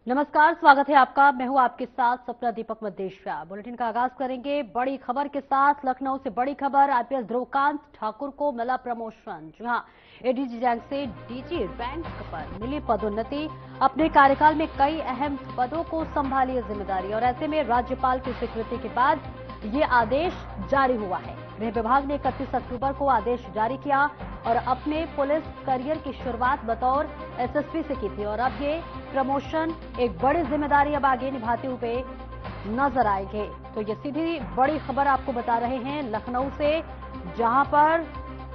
नमस्कार, स्वागत है आपका। मैं हूं आपके साथ सपना दीपक मदेशिया। बुलेटिन का आगाज करेंगे बड़ी खबर के साथ। लखनऊ से बड़ी खबर, आईपीएस ध्रुवकांत ठाकुर को मिला प्रमोशन। जी हां, एडीजी रैंक से डीजी रैंक पर मिली पदोन्नति। अपने कार्यकाल में कई अहम पदों को संभाली जिम्मेदारी और ऐसे में राज्यपाल की स्वीकृति के बाद ये आदेश जारी हुआ है। गृह विभाग ने 31 अक्टूबर को आदेश जारी किया और अपने पुलिस करियर की शुरुआत बतौर एसएसपी से की थी और अब ये प्रमोशन एक बड़ी जिम्मेदारी अब आगे निभाते हुए नजर आएंगे। तो ये सीधी बड़ी खबर आपको बता रहे हैं लखनऊ से, जहां पर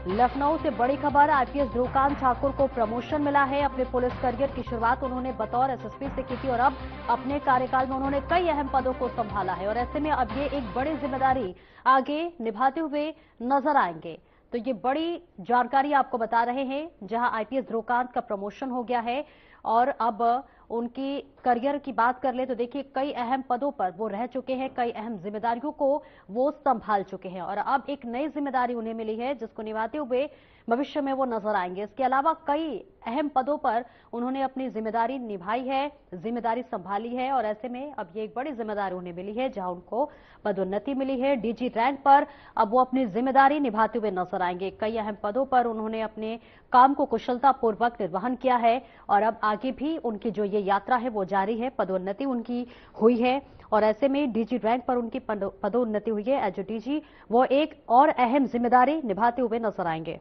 लखनऊ से बड़ी खबर, आईपीएस ध्रुवकांत ठाकुर को प्रमोशन मिला है। अपने पुलिस करियर की शुरुआत उन्होंने बतौर एसएसपी से की थी और अब अपने कार्यकाल में उन्होंने कई अहम पदों को संभाला है और ऐसे में अब ये एक बड़ी जिम्मेदारी आगे निभाते हुए नजर आएंगे। तो ये बड़ी जानकारी आपको बता रहे हैं, जहां आईपीएस ध्रुवकांत का प्रमोशन हो गया है और अब उनकी करियर की बात कर ले तो देखिए कई अहम पदों पर वो रह चुके हैं, कई अहम जिम्मेदारियों को वो संभाल चुके हैं और अब एक नई जिम्मेदारी उन्हें मिली है जिसको निभाते हुए भविष्य में वो नजर आएंगे। इसके अलावा कई अहम पदों पर उन्होंने अपनी जिम्मेदारी निभाई है, जिम्मेदारी संभाली है और ऐसे में अब ये एक बड़ी जिम्मेदारी उन्हें मिली है, जहां उनको पदोन्नति मिली है डीजी रैंक पर। अब वो अपनी जिम्मेदारी निभाते हुए नजर आएंगे। कई अहम पदों पर उन्होंने अपने काम को कुशलतापूर्वक निर्वहन किया है और अब आगे भी उनकी जो ये यात्रा है वो जारी है। पदोन्नति उनकी हुई है और ऐसे में डीजी रैंक पर उनकी पदोन्नति हुई है। एज डीजी वो एक और अहम जिम्मेदारी निभाते हुए नजर आएंगे।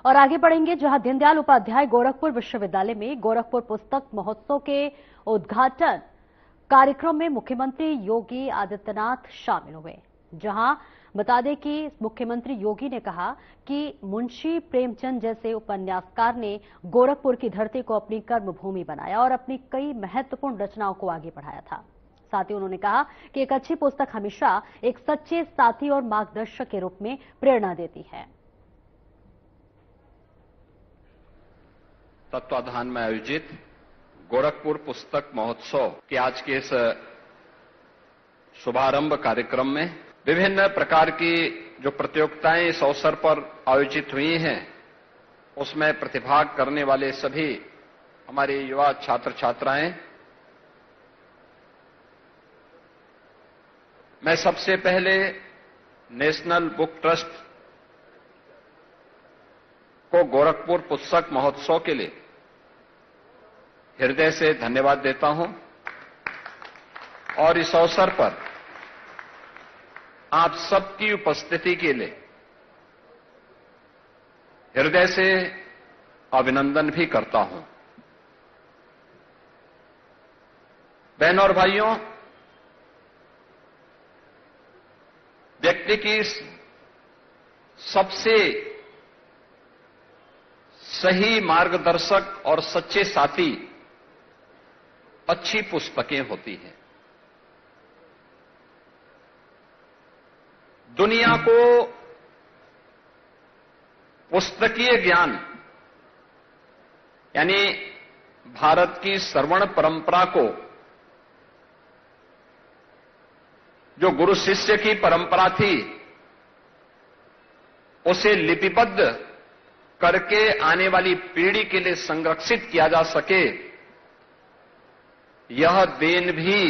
और आगे बढ़ेंगे, जहां दीनदयाल उपाध्याय गोरखपुर विश्वविद्यालय में गोरखपुर पुस्तक महोत्सव के उद्घाटन कार्यक्रम में मुख्यमंत्री योगी आदित्यनाथ शामिल हुए। जहां बता दें कि मुख्यमंत्री योगी ने कहा कि मुंशी प्रेमचंद जैसे उपन्यासकार ने गोरखपुर की धरती को अपनी कर्मभूमि बनाया और अपनी कई महत्वपूर्ण रचनाओं को आगे बढ़ाया था। साथ ही उन्होंने कहा कि एक अच्छी पुस्तक हमेशा एक सच्चे साथी और मार्गदर्शक के रूप में प्रेरणा देती है। तत्वाधान में आयोजित गोरखपुर पुस्तक महोत्सव के आज के इस शुभारंभ कार्यक्रम में विभिन्न प्रकार की जो प्रतियोगिताएं इस अवसर पर आयोजित हुई हैं, उसमें प्रतिभाग करने वाले सभी हमारे युवा छात्र छात्राएं, मैं सबसे पहले नेशनल बुक ट्रस्ट को गोरखपुर पुस्तक महोत्सव के लिए हृदय से धन्यवाद देता हूं और इस अवसर पर आप सबकी उपस्थिति के लिए हृदय से अभिनंदन भी करता हूं। बहनों और भाइयों, व्यक्ति की सबसे सही मार्गदर्शक और सच्चे साथी अच्छी पुस्तकें होती हैं। दुनिया को पुस्तकीय ज्ञान यानी भारत की श्रवण परंपरा को, जो गुरु शिष्य की परंपरा थी, उसे लिपिबद्ध करके आने वाली पीढ़ी के लिए संरक्षित किया जा सके, यह देन भी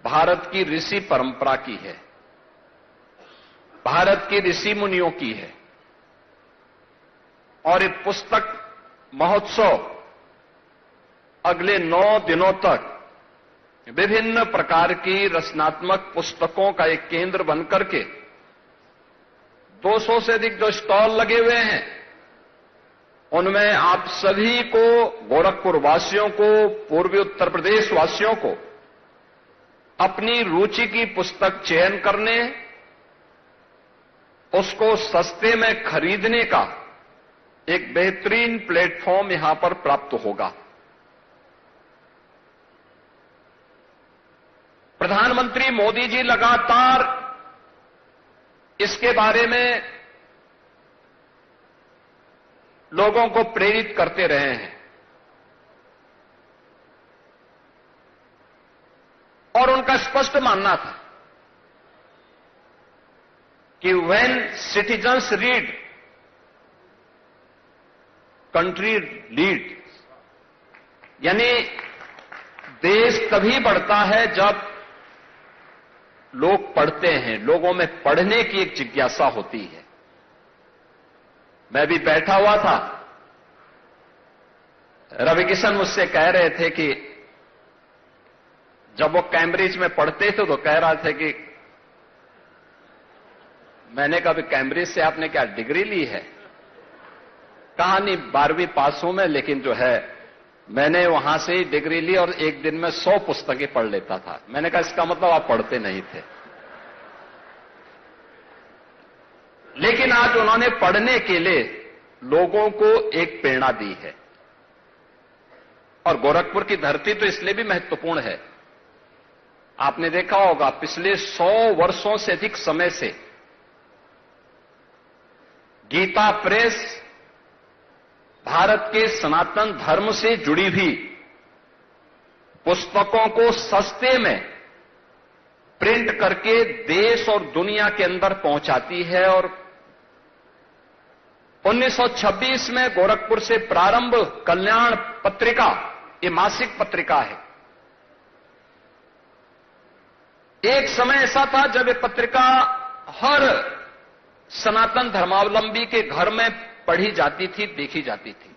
भारत की ऋषि परंपरा की है, भारत के ऋषि मुनियों की है। और ये पुस्तक महोत्सव अगले 9 दिनों तक विभिन्न प्रकार की रचनात्मक पुस्तकों का एक केंद्र बनकर के 200 से अधिक जो स्टॉल लगे हुए हैं, उनमें आप सभी को, गोरखपुर वासियों को, पूर्वी उत्तर प्रदेश वासियों को अपनी रुचि की पुस्तक चयन करने, उसको सस्ते में खरीदने का एक बेहतरीन प्लेटफॉर्म यहां पर प्राप्त होगा। प्रधानमंत्री मोदी जी लगातार इसके बारे में लोगों को प्रेरित करते रहे हैं और उनका स्पष्ट मानना था कि when citizens read, country leads. यानी देश तभी बढ़ता है जब लोग पढ़ते हैं, लोगों में पढ़ने की एक जिज्ञासा होती है। मैं भी बैठा हुआ था, रविकिशन मुझसे कह रहे थे कि जब वो कैम्ब्रिज में पढ़ते थे तो कह रहा थे कि मैंने कहा कैम्ब्रिज से आपने क्या डिग्री ली है? कहा नहीं, 12वीं पास हूं मैं, लेकिन जो है मैंने वहां से ही डिग्री ली और एक दिन में 100 पुस्तकें पढ़ लेता था। मैंने कहा इसका मतलब आप पढ़ते नहीं थे। लेकिन आज उन्होंने पढ़ने के लिए लोगों को एक प्रेरणा दी है। और गोरखपुर की धरती तो इसलिए भी महत्वपूर्ण है, आपने देखा होगा पिछले 100 वर्षों से अधिक समय से गीता प्रेस भारत के सनातन धर्म से जुड़ी हुई पुस्तकों को सस्ते में प्रिंट करके देश और दुनिया के अंदर पहुंचाती है। और 1926 में गोरखपुर से प्रारंभ कल्याण पत्रिका, ये मासिक पत्रिका है। एक समय ऐसा था जब ये पत्रिका हर सनातन धर्मावलंबी के घर में पढ़ी जाती थी, देखी जाती थी।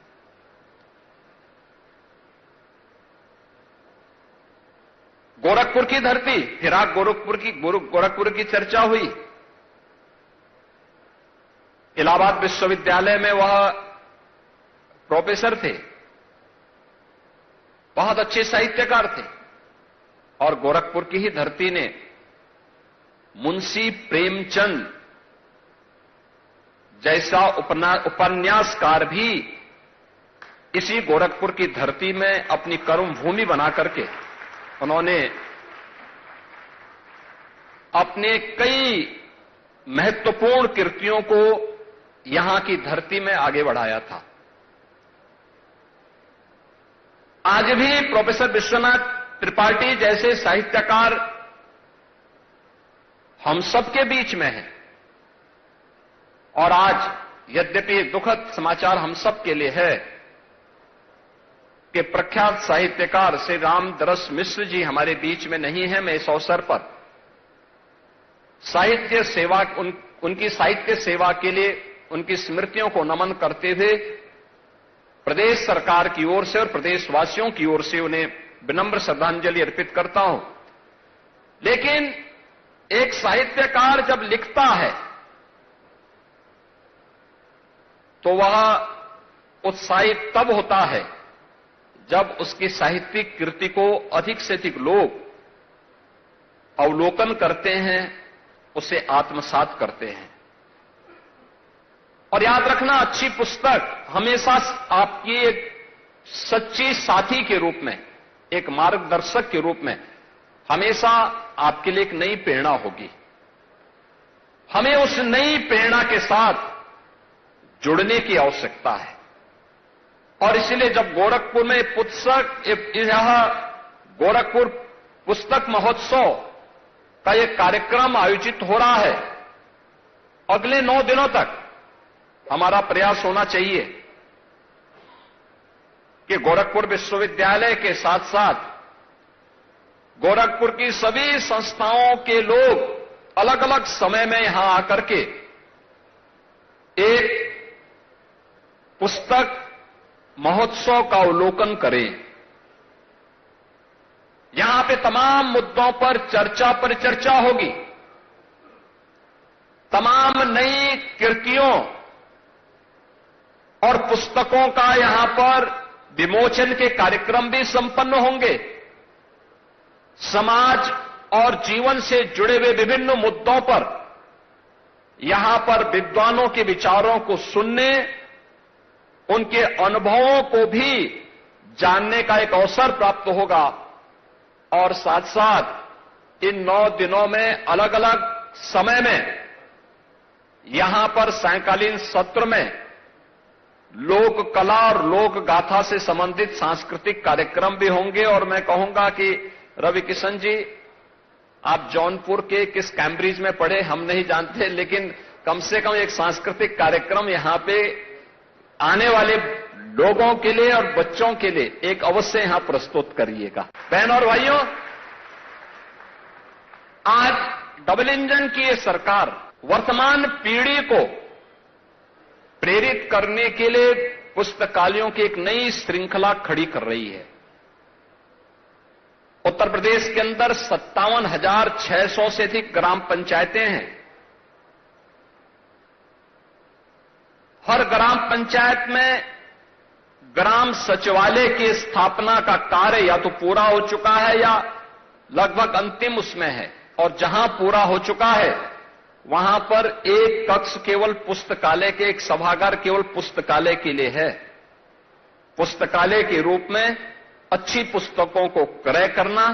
गोरखपुर की धरती, फिर आज गोरखपुर की चर्चा हुई। इलाहाबाद विश्वविद्यालय में वह प्रोफेसर थे, बहुत अच्छे साहित्यकार थे। और गोरखपुर की ही धरती ने मुंशी प्रेमचंद जैसा उपन्यासकार भी इसी गोरखपुर की धरती में अपनी कर्मभूमि बना करके उन्होंने अपने कई महत्वपूर्ण कृतियों को यहां की धरती में आगे बढ़ाया था। आज भी प्रोफेसर विश्वनाथ त्रिपाठी जैसे साहित्यकार हम सबके बीच में हैं। और आज यद्यपि दुखद समाचार हम सब के लिए है कि प्रख्यात साहित्यकार श्री रामदरस मिश्र जी हमारे बीच में नहीं है। मैं इस अवसर पर साहित्य सेवा, उनकी साहित्य सेवा के लिए उनकी स्मृतियों को नमन करते हुए प्रदेश सरकार की ओर से और प्रदेशवासियों की ओर से उन्हें विनम्र श्रद्धांजलि अर्पित करता हूं। लेकिन एक साहित्यकार जब लिखता है तो वह उत्साहित तब होता है जब उसकी साहित्यिक कृति को अधिक से अधिक लोग अवलोकन करते हैं, उसे आत्मसात करते हैं। और याद रखना, अच्छी पुस्तक हमेशा आपकी एक सच्ची साथी के रूप में, एक मार्गदर्शक के रूप में हमेशा आपके लिए एक नई प्रेरणा होगी। हमें उस नई प्रेरणा के साथ जुड़ने की आवश्यकता है। और इसलिए जब गोरखपुर में गोरखपुर पुस्तक महोत्सव का एक कार्यक्रम आयोजित हो रहा है, अगले 9 दिनों तक हमारा प्रयास होना चाहिए कि गोरखपुर विश्वविद्यालय के साथ साथ गोरखपुर की सभी संस्थाओं के लोग अलग अलग समय में यहां आकर के एक पुस्तक महोत्सव का अवलोकन करें। यहां पे तमाम मुद्दों पर चर्चा होगी, तमाम नई कृतियों और पुस्तकों का यहां पर विमोचन के कार्यक्रम भी संपन्न होंगे। समाज और जीवन से जुड़े हुए विभिन्न मुद्दों पर यहां पर विद्वानों के विचारों को सुनने, उनके अनुभवों को भी जानने का एक अवसर प्राप्त होगा। और साथ साथ इन 9 दिनों में अलग अलग समय में यहां पर सायंकालीन सत्र में लोक कला और लोक गाथा से संबंधित सांस्कृतिक कार्यक्रम भी होंगे। और मैं कहूंगा कि रविकिशन जी, आप जौनपुर के किस कैम्ब्रिज में पढ़े हम नहीं जानते, लेकिन कम से कम एक सांस्कृतिक कार्यक्रम यहां पे आने वाले लोगों के लिए और बच्चों के लिए एक अवश्य यहां प्रस्तुत करिएगा। बहन और भाइयों, आज डबल इंजन की ये सरकार वर्तमान पीढ़ी को प्रेरित करने के लिए पुस्तकालयों की एक नई श्रृंखला खड़ी कर रही है। उत्तर प्रदेश के अंदर 57,600 से अधिक ग्राम पंचायतें हैं। हर ग्राम पंचायत में ग्राम सचिवालय की स्थापना का कार्य या तो पूरा हो चुका है या लगभग अंतिम उसमें है, और जहां पूरा हो चुका है वहां पर एक कक्ष केवल पुस्तकालय के, एक सभागार केवल पुस्तकालय के लिए है। पुस्तकालय के रूप में अच्छी पुस्तकों को क्रय करना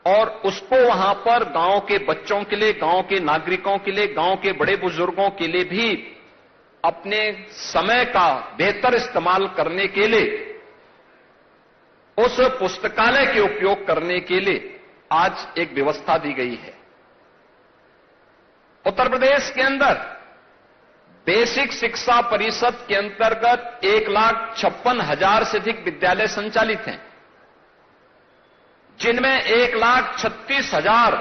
और उसको वहां पर गांव के बच्चों के लिए, गांव के नागरिकों के लिए, गांव के बड़े बुजुर्गों के लिए भी अपने समय का बेहतर इस्तेमाल करने के लिए, उस पुस्तकालय के उपयोग करने के लिए आज एक व्यवस्था दी गई है। उत्तर प्रदेश के अंदर बेसिक शिक्षा परिषद के अंतर्गत 1,56,000 से अधिक विद्यालय संचालित हैं, जिनमें 1,36,000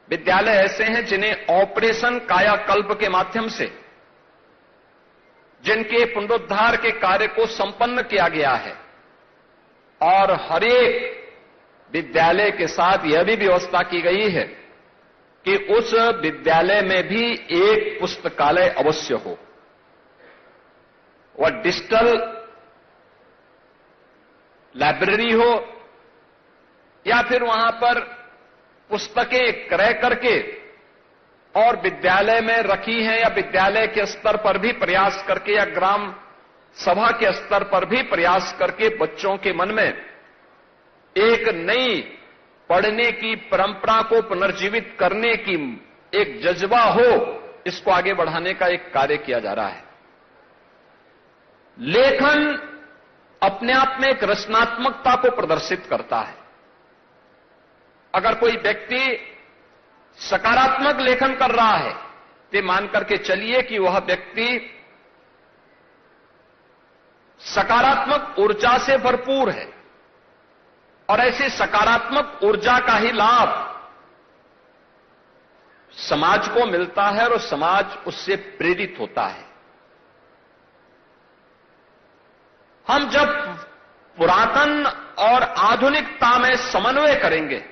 विद्यालय ऐसे हैं जिन्हें ऑपरेशन कायाकल्प के माध्यम से, जिनके पुनरुद्धार के कार्य को संपन्न किया गया है। और हर एक विद्यालय के साथ यह भी व्यवस्था की गई है कि उस विद्यालय में भी एक पुस्तकालय अवश्य हो। वह डिजिटल लाइब्रेरी हो या फिर वहां पर पुस्तकें क्रय करके और विद्यालय में रखी हैं, या विद्यालय के स्तर पर भी प्रयास करके या ग्राम सभा के स्तर पर भी प्रयास करके बच्चों के मन में एक नई पढ़ने की परंपरा को पुनर्जीवित करने की एक जज्बा हो, इसको आगे बढ़ाने का एक कार्य किया जा रहा है। लेखन अपने आप में एक रचनात्मकता को प्रदर्शित करता है। अगर कोई व्यक्ति सकारात्मक लेखन कर रहा है तो मान करके चलिए कि वह व्यक्ति सकारात्मक ऊर्जा से भरपूर है, और ऐसी सकारात्मक ऊर्जा का ही लाभ समाज को मिलता है और समाज उससे प्रेरित होता है। हम जब पुरातन और आधुनिकता में समन्वय करेंगे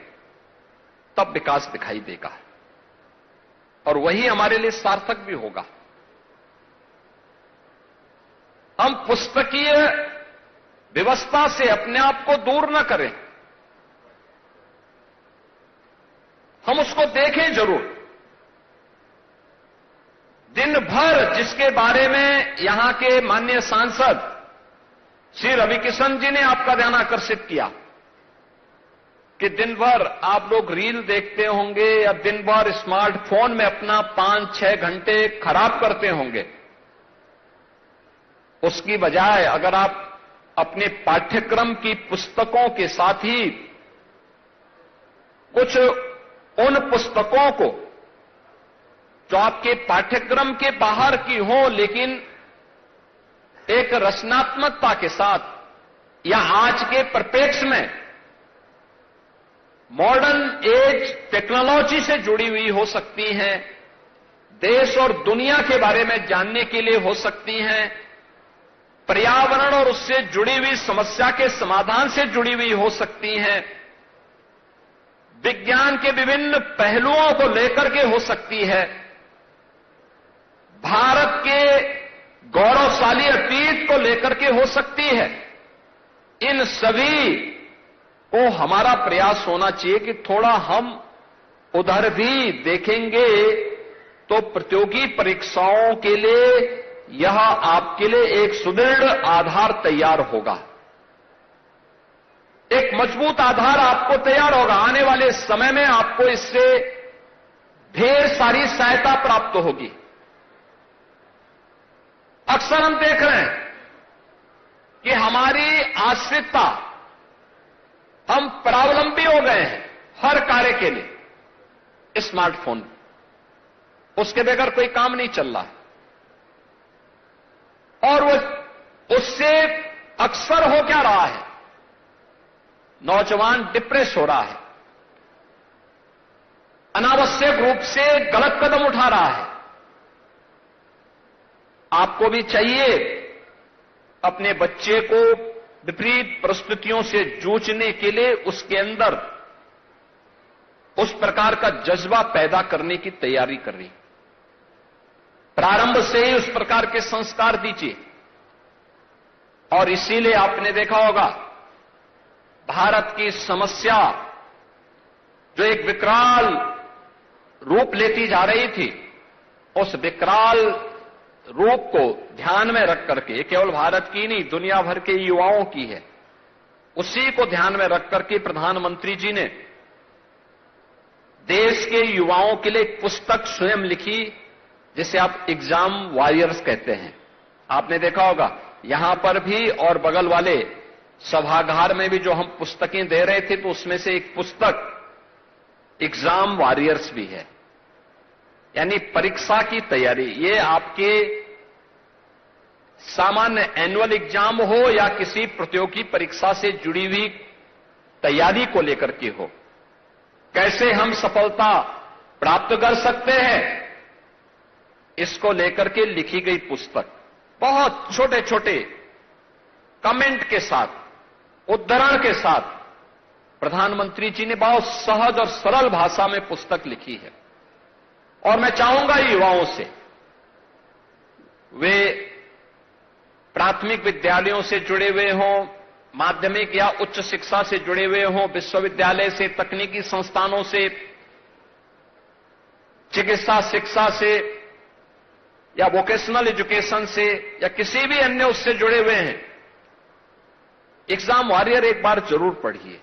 तब विकास दिखाई देगा, और वही हमारे लिए सार्थक भी होगा। हम पुस्तकीय व्यवस्था से अपने आप को दूर न करें, हम उसको देखें जरूर। दिन भर जिसके बारे में यहां के माननीय सांसद श्री रविकिशन जी ने आपका ध्यान आकर्षित किया कि दिन भर आप लोग रील देखते होंगे या दिन भर स्मार्टफोन में अपना 5-6 घंटे खराब करते होंगे, उसकी बजाय अगर आप अपने पाठ्यक्रम की पुस्तकों के साथ ही कुछ उन पुस्तकों को जो आपके पाठ्यक्रम के बाहर की हो लेकिन एक रचनात्मकता के साथ या आज के परिप्रेक्ष्य में मॉडर्न एज टेक्नोलॉजी से जुड़ी हुई हो सकती हैं, देश और दुनिया के बारे में जानने के लिए हो सकती हैं, पर्यावरण और उससे जुड़ी हुई समस्या के समाधान से जुड़ी हुई हो सकती हैं, विज्ञान के विभिन्न पहलुओं को लेकर के हो सकती है, भारत के गौरवशाली अतीत को लेकर के हो सकती है। इन सभी को हमारा प्रयास होना चाहिए कि थोड़ा हम उधर भी देखेंगे तो प्रतियोगी परीक्षाओं के लिए यह आपके लिए एक सुदृढ़ आधार तैयार होगा, एक मजबूत आधार आपको तैयार होगा। आने वाले समय में आपको इससे ढेर सारी सहायता प्राप्त होगी। अक्सर हम देख रहे हैं कि हमारी आश्रितता, हम परावलंबी हो गए हैं हर कार्य के लिए स्मार्टफोन, उसके बगैर कोई काम नहीं चल रहा है। और वो उससे अक्सर हो क्या रहा है, नौजवान डिप्रेस हो रहा है, अनावश्यक रूप से गलत कदम उठा रहा है। आपको भी चाहिए अपने बच्चे को विपरीत परिस्थितियों से जूझने के लिए उसके अंदर उस प्रकार का जज्बा पैदा करने की तैयारी कर रही। प्रारंभ से ही उस प्रकार के संस्कार दीजिए। और इसीलिए आपने देखा होगा भारत की समस्या जो एक विकराल रूप लेती जा रही थी, उस विकराल रूप को ध्यान में रख करके, केवल भारत की नहीं दुनिया भर के युवाओं की है, उसी को ध्यान में रख करके प्रधानमंत्री जी ने देश के युवाओं के लिए एक पुस्तक स्वयं लिखी, जिसे आप एग्जाम वॉरियर्स कहते हैं। आपने देखा होगा यहां पर भी और बगल वाले सभागार में भी जो हम पुस्तकें दे रहे थे, तो उसमें से एक पुस्तक एग्जाम वॉरियर्स भी है, यानी परीक्षा की तैयारी। ये आपके सामान्य एनुअल एग्जाम हो या किसी प्रतियोगी परीक्षा से जुड़ी हुई तैयारी को लेकर के हो, कैसे हम सफलता प्राप्त कर सकते हैं, इसको लेकर के लिखी गई पुस्तक। बहुत छोटे छोटे कमेंट के साथ, उद्धरण के साथ प्रधानमंत्री जी ने बहुत सहज और सरल भाषा में पुस्तक लिखी है। और मैं चाहूंगा युवाओं से, वे प्राथमिक विद्यालयों से जुड़े हुए हों, माध्यमिक या उच्च शिक्षा से जुड़े हुए हों, विश्वविद्यालय से, तकनीकी संस्थानों से, चिकित्सा शिक्षा से या वोकेशनल एजुकेशन से या किसी भी अन्य उससे जुड़े हुए हैं, एग्जाम वॉरियर एक बार जरूर पढ़िए।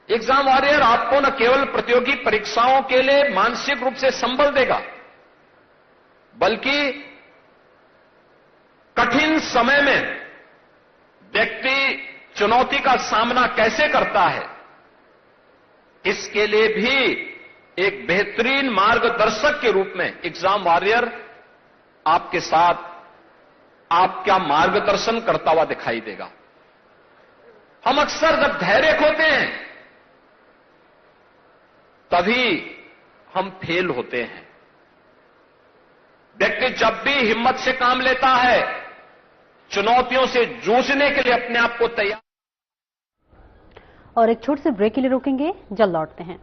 एग्जाम वॉरियर आपको न केवल प्रतियोगी परीक्षाओं के लिए मानसिक रूप से संबल देगा, बल्कि कठिन समय में व्यक्ति चुनौती का सामना कैसे करता है, इसके लिए भी एक बेहतरीन मार्गदर्शक के रूप में एग्जाम वॉरियर आपके साथ आपका मार्गदर्शन करता हुआ दिखाई देगा। हम अक्सर जब धैर्य खोते हैं तभी हम फेल होते हैं। व्यक्ति जब भी हिम्मत से काम लेता है, चुनौतियों से जूझने के लिए अपने आप को तैयार। और एक छोटे से ब्रेक के लिए रुकेंगे, जल्द लौटते हैं।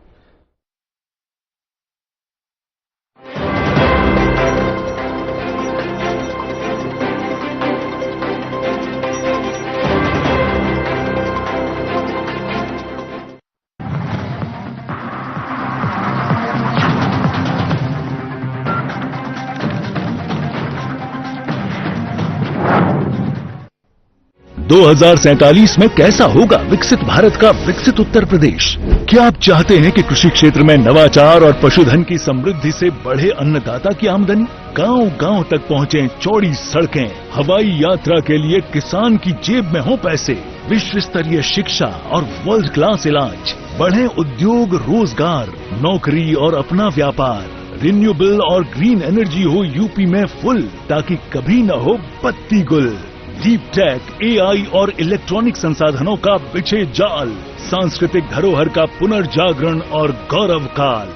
दो 2047 में कैसा होगा विकसित भारत का विकसित उत्तर प्रदेश? क्या आप चाहते हैं कि कृषि क्षेत्र में नवाचार और पशुधन की समृद्धि से बढ़े अन्नदाता की आमदनी, गांव-गांव तक पहुंचे चौड़ी सड़कें, हवाई यात्रा के लिए किसान की जेब में हो पैसे, विश्व स्तरीय शिक्षा और वर्ल्ड क्लास इलाज, बढ़े उद्योग, रोजगार, नौकरी और अपना व्यापार, रिन्यूएबल और ग्रीन एनर्जी हो यूपी में फुल, ताकि कभी न हो बत्ती गुल। डीप टेक, एआई और इलेक्ट्रॉनिक संसाधनों का बिछे जाल, सांस्कृतिक धरोहर का पुनर्जागरण और गौरव काल।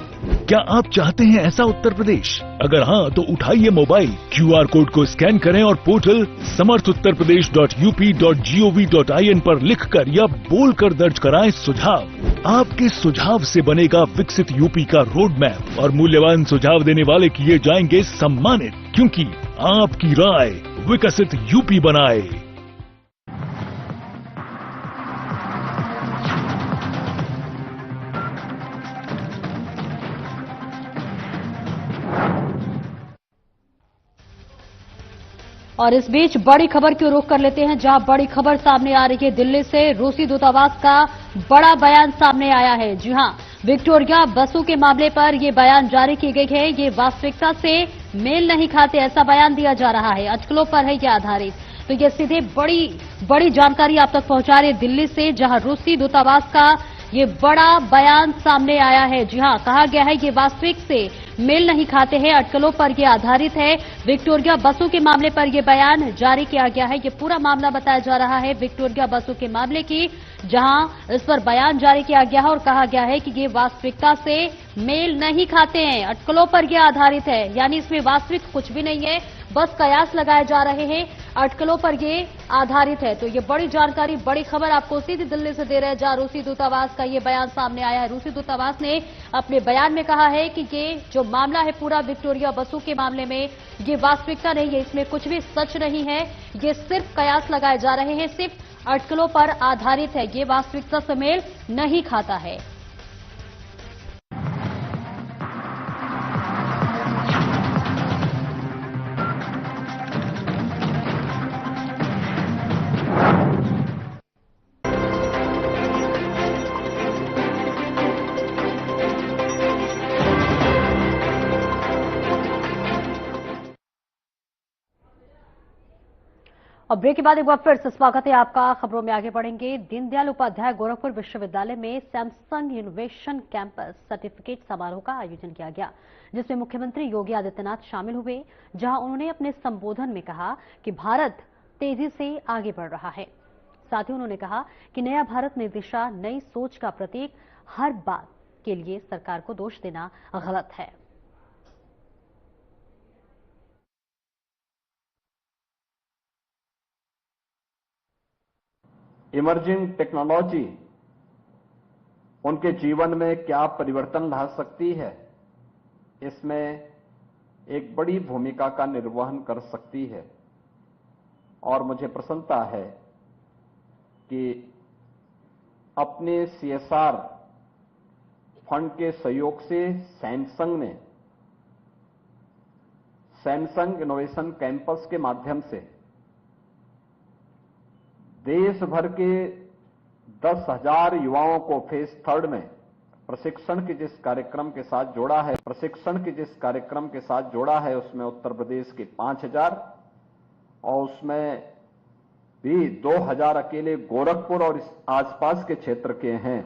क्या आप चाहते हैं ऐसा उत्तर प्रदेश? अगर हाँ, तो उठाइए मोबाइल, क्यूआर कोड को स्कैन करें और पोर्टल samarthuttarpradesh.up.gov.in पर लिखकर या बोलकर दर्ज कराएं सुझाव। आपके सुझाव से बनेगा विकसित यूपी का रोड मैप और मूल्यवान सुझाव देने वाले किए जाएंगे सम्मानित, क्योंकि आपकी राय विकसित यूपी बनाए। और इस बीच बड़ी खबर की रुख कर लेते हैं, जहां बड़ी खबर सामने आ रही है। दिल्ली से रूसी दूतावास का बड़ा बयान सामने आया है। जी हां, विक्टोरिया बसों के मामले पर यह बयान जारी की गई है। ये वास्तविकता से मेल नहीं खाते, ऐसा बयान दिया जा रहा है। अटकलों पर है यह आधारित। तो ये सीधे बड़ी जानकारी आप तक पहुंचा रही है दिल्ली से, जहां रूसी दूतावास का ये बड़ा बयान सामने आया है। जी हां, कहा गया है ये वास्तविक से मेल नहीं खाते हैं, अटकलों पर ये आधारित है। विक्टोरिया बसों के मामले पर यह बयान जारी किया गया है। ये पूरा मामला बताया जा रहा है विक्टोरिया बसों के मामले की, जहां इस पर बयान जारी किया गया है और कहा गया है कि ये वास्तविकता से मेल नहीं खाते हैं, अटकलों पर यह आधारित है। यानी इसमें वास्तविक कुछ भी नहीं है, बस कयास लगाए जा रहे हैं, अटकलों पर ये आधारित है। तो ये बड़ी जानकारी, बड़ी खबर आपको सीधी दिल्ली से दे रहे हैं, जहां रूसी दूतावास का ये बयान सामने आया है। रूसी दूतावास ने अपने बयान में कहा है कि ये जो मामला है पूरा विक्टोरिया बसों के मामले में, ये वास्तविकता नहीं है, इसमें कुछ भी सच नहीं है, ये सिर्फ कयास लगाए जा रहे हैं, सिर्फ अटकलों पर आधारित है, ये वास्तविकता से मेल नहीं खाता है। और ब्रेक के बाद एक बार फिर से स्वागत है आपका। खबरों में आगे बढ़ेंगे। दीनदयाल उपाध्याय गोरखपुर विश्वविद्यालय में सैमसंग इनोवेशन कैंपस सर्टिफिकेट समारोह का आयोजन किया गया, जिसमें मुख्यमंत्री योगी आदित्यनाथ शामिल हुए, जहां उन्होंने अपने संबोधन में कहा कि भारत तेजी से आगे बढ़ रहा है। साथ ही उन्होंने कहा कि नया भारत नई दिशा, नई सोच का प्रतीक, हर बात के लिए सरकार को दोष देना गलत है। इमर्जिंग टेक्नोलॉजी उनके जीवन में क्या परिवर्तन ला सकती है, इसमें एक बड़ी भूमिका का निर्वहन कर सकती है। और मुझे प्रसन्नता है कि अपने CSR फंड के सहयोग से सैमसंग इनोवेशन कैंपस के माध्यम से देश भर के 10,000 युवाओं को फेज 3 में प्रशिक्षण के जिस कार्यक्रम के साथ जोड़ा है, उसमें उत्तर प्रदेश के 5,000 और उसमें भी 2,000 अकेले गोरखपुर और इस आसपास के क्षेत्र के हैं।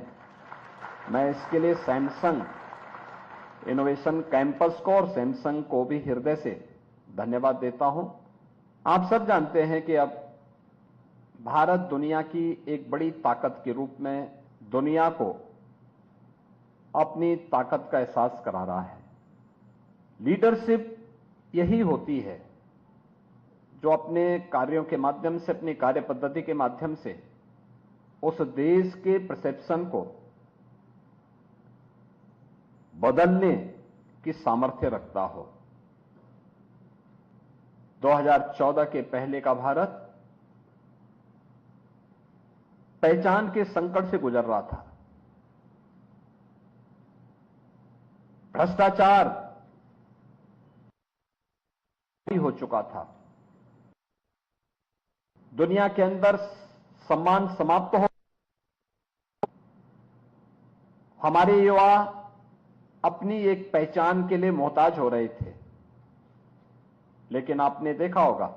मैं इसके लिए सैमसंग इनोवेशन कैंपस को और सैमसंग को भी हृदय से धन्यवाद देता हूं। आप सब जानते हैं कि अब भारत दुनिया की एक बड़ी ताकत के रूप में दुनिया को अपनी ताकत का एहसास करा रहा है। लीडरशिप यही होती है जो अपने कार्यों के माध्यम से, अपनी कार्य पद्धति के माध्यम से उस देश के परसेप्शन को बदलने की सामर्थ्य रखता हो। 2014 के पहले का भारत पहचान के संकट से गुजर रहा था। भ्रष्टाचार हो चुका था। दुनिया के अंदर सम्मान समाप्त हो। हमारे युवा अपनी एक पहचान के लिए मोहताज हो रहे थे। लेकिन आपने देखा होगा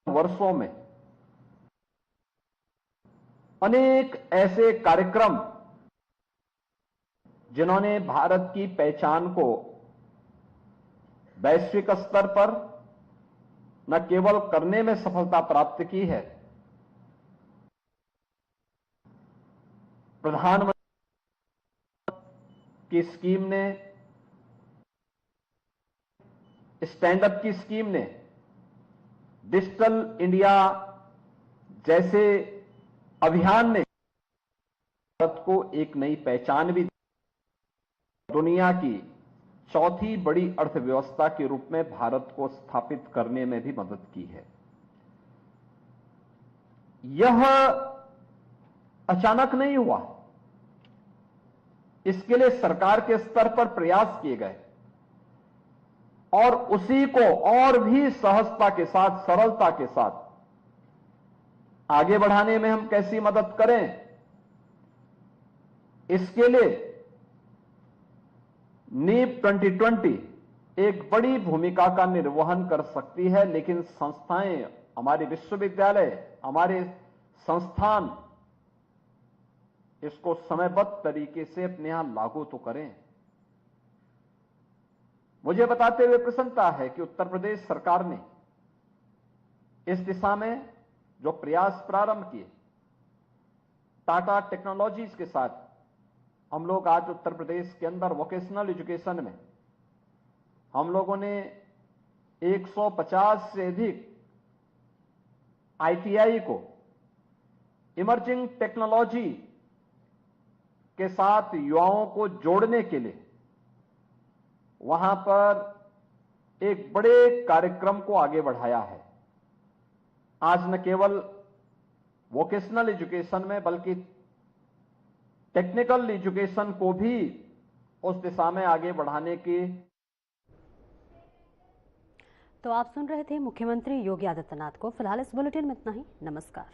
वर्षों में अनेक ऐसे कार्यक्रम जिन्होंने भारत की पहचान को वैश्विक स्तर पर न केवल करने में सफलता प्राप्त की है, प्रधानमंत्री की स्कीम ने, स्टैंड अप की स्कीम ने, डिजिटल इंडिया जैसे अभियान ने भारत को एक नई पहचान भी, दुनिया की चौथी बड़ी अर्थव्यवस्था के रूप में भारत को स्थापित करने में भी मदद की है। यह अचानक नहीं हुआ। इसके लिए सरकार के स्तर पर प्रयास किए गए और उसी को और भी सहजता के साथ, सरलता के साथ आगे बढ़ाने में हम कैसी मदद करें, इसके लिए नीप 2020 एक बड़ी भूमिका का निर्वहन कर सकती है। लेकिन संस्थाएं, हमारे विश्वविद्यालय, हमारे संस्थान इसको समयबद्ध तरीके से अपने यहां लागू तो करें। मुझे बताते हुए प्रसन्नता है कि उत्तर प्रदेश सरकार ने इस दिशा में जो प्रयास प्रारंभ किए, टाटा टेक्नोलॉजीज के साथ हम लोग आज उत्तर प्रदेश के अंदर वोकेशनल एजुकेशन में हम लोगों ने 150 से अधिक आईटीआई को इमर्जिंग टेक्नोलॉजी के साथ युवाओं को जोड़ने के लिए वहां पर एक बड़े कार्यक्रम को आगे बढ़ाया है। आज न केवल वोकेशनल एजुकेशन में बल्कि टेक्निकल एजुकेशन को भी उस दिशा में आगे बढ़ाने की। तो आप सुन रहे थे मुख्यमंत्री योगी आदित्यनाथ को। फिलहाल इस बुलेटिन में इतना ही। नमस्कार।